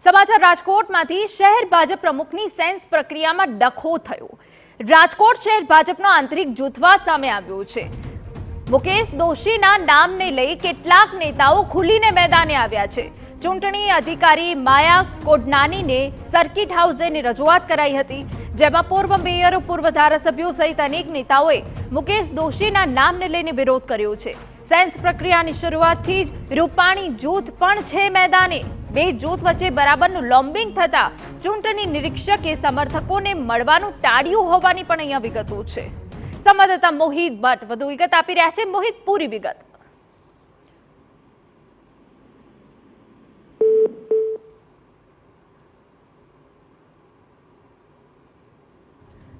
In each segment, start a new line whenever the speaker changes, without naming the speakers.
સમાચાર રાજકોટમાંથી શહેર ભાજપ પ્રમુખની સેન્સ પ્રક્રિયામાં ડખો થયો। રાજકોટ શહેર ભાજપનો આંતરિક જૂથવાદ સામે આવ્યો છે। મુકેશ દોશીના નામને લઈ કેટલાક નેતાઓ ખુલીને મેદાને આવ્યા છે। ચૂંટણી અધિકારી માયા કોડનાનીને સર્કિટ હાઉસ જઈને રજૂઆત કરાઈ હતી, જેમાં પૂર્વ મેયર, પૂર્વ ધારાસભ્યો સહિત અનેક નેતાઓએ મુકેશ દોશીના નામને લઈને વિરોધ કર્યો છે। સેન્સ પ્રક્રિયાની શરૂઆતથી જ રૂપાણી જૂથ પણ છે મેદાને। બે જૂથ વચ્ચે બરાબરનું લોમ્બિંગ થતા ચૂંટણી નિરીક્ષકે સમર્થકોને મળવાનું ટાળ્યું હોવાની પણ અહીંયા વિગતો છે। સંવાદદાતા મોહિત ભટ્ટ વધુ વિગત આપી રહ્યા છે। મોહિત, પૂરી વિગત।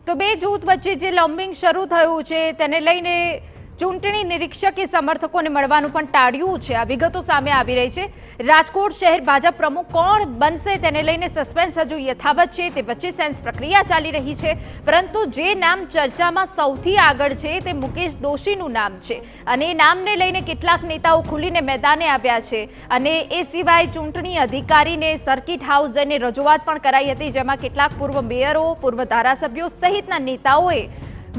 તો બે જૂથ વચ્ચે જે લોમ્બિંગ શરૂ થયું છે તેને લઈને ચૂંટણી નિરીક્ષકે સમર્થકોને મળવાનું પણ ટાળ્યું છે। આ વિગતો સામે આવી રહી છે। રાજકોટ શહેર ભાજપ પ્રમુખ કોણ બનશે તેને લઈને સસ્પેન્સ હજુ યથાવત છે। તે વચ્ચે સેન્સ પ્રક્રિયા ચાલી રહી છે, પરંતુ જે નામ ચર્ચામાં સૌથી આગળ છે તે મુકેશ દોશીનું નામ છે અને એ નામને લઈને કેટલાક નેતાઓ ખુલીને મેદાને આવ્યા છે અને એ સિવાય ચૂંટણી અધિકારીને સર્કિટ હાઉસ જઈને રજૂઆત પણ કરાઈ હતી, જેમાં કેટલાક પૂર્વ મેયરો, પૂર્વ ધારાસભ્યો સહિતના નેતાઓએ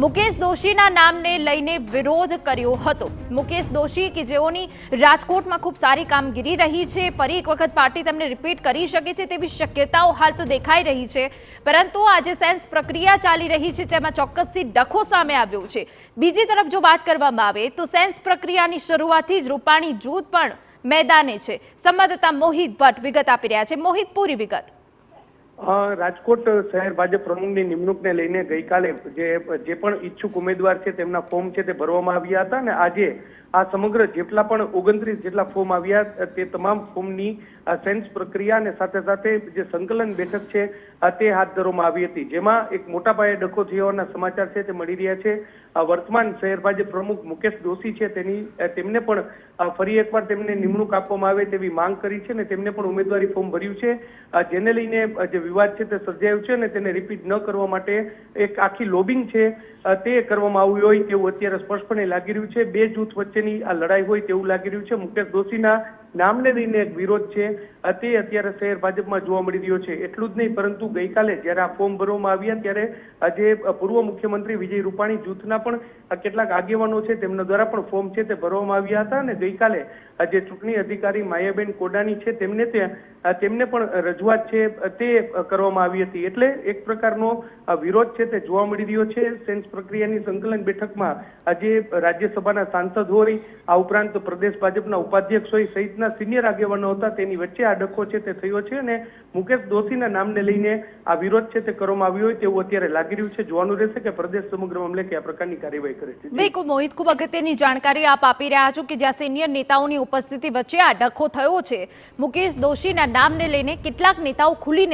મુકેશ દોશીના નામને લઈને વિરોધ કર્યો હતો। મુકેશ દોશી કે જેઓની રાજકોટમાં ખૂબ સારી કામગીરી રહી છે, ફરી એક વખત પાર્ટી તેમને રિપીટ કરી શકે છે તેવી શક્યતાઓ હાલ તો દેખાઈ રહી છે, પરંતુ આજે સેન્સ પ્રક્રિયા ચાલી રહી છે તેમાં ચોક્કસથી ડખો સામે આવ્યો છે। બીજી તરફ જો વાત કરવામાં આવે તો સેન્સ પ્રક્રિયાની શરૂઆતથી જ રૂપાણી જૂથ પણ મેદાને છે। સંવાદદાતા મોહિત ભટ્ટ વિગત આપી રહ્યા છે। મોહિત, પૂરી વિગત।
રાજકોટ શહેર ભાજપ પ્રમુખની નિમણૂકને લઈને ગઈકાલે જે પણ ઈચ્છુક ઉમેદવાર છે તેમના ફોર્મ છે તે ભરવામાં આવ્યા હતા અને આજે આ સમગ્ર જેટલા પણ 29 જેટલા ફોર્મ આવ્યા તે તમામ ફોર્મની સેન્સ પ્રક્રિયા અને સાથે સાથે જે સંકલન બેઠક છે તે હાથ ધરવામાં આવી હતી, જેમાં એક મોટા પાયે ડખો થયાના સમાચાર છે તે મળી રહ્યા છે। વર્તમાન શહેર ભાજપ પ્રમુખ મુકેશ દોશી છે તેમને પણ ફરી એકવાર તેમને નિમણૂક આપવામાં આવે તેવી માંગ કરી છે અને તેમને પણ ઉમેદવારી ફોર્મ ભર્યું છે, જેને લઈને જે વિવાદ છે તે સર્જાયો છે અને તેને રિપીટ ન કરવા માટે એક આખી લોબિંગ છે તે કરવામાં આવ્યું હોય તેવું અત્યારે સ્પષ્ટપણે લાગી રહ્યું છે। બે જૂથ વચ્ચેની આ લડાઈ હોય તેવું લાગી રહ્યું છે। મુકેશ દોશીના નામને લઈને એક વિરોધ છે તે અત્યારે શહેર ભાજપમાં જોવા મળી રહ્યો છે। એટલું જ નહીં, પરંતુ ગઈકાલે જ્યારે આ ફોર્મ ભરવામાં આવ્યા ત્યારે આજે પૂર્વ મુખ્યમંત્રી વિજય રૂપાણી જૂથના પણ કેટલાક આગેવાનો છે તેમના દ્વારા પણ ફોર્મ છે તે ભરવામાં આવ્યા હતા અને ગઈકાલે જે ચૂંટણી અધિકારી માયાબેન કોડાની છે તેમને પણ રજૂઆત છે તે કરવામાં આવી હતી। એટલે એક પ્રકારનો વિરોધ છે તે જોવા મળી રહ્યો છે। સેન્સ પ્રક્રિયાની સંકલન બેઠકમાં આજે રાજ્યસભાના સાંસદ હોય, આ ઉપરાંત પ્રદેશ ભાજપના ઉપાધ્યક્ષ હોય સહિતના સિનિયર આગેવાનો હતા, તેની વચ્ચે આ ડખો છે તે થયો છે અને મુકેશ દોશીના નામને લઈને આ વિરોધ છે તે કરવામાં આવ્યો હોય તેવું અત્યારે લાગી રહ્યું છે। જોવાનું રહેશે કે પ્રદેશ સમગ્ર મામલે કયા પ્રકારની કાર્યવાહી કરે છે।
બિલકુલ મોહિત, ખૂબ અગત્યની જાણકારી આપ આપી રહ્યા છો કે જ્યાં સિનિયર નેતાઓની ઉપસ્થિતિ વચ્ચે આ ડખો થયો છે, મુકેશ દોશીના નામને લઈને કેટલાક નેતાઓ ખુલીને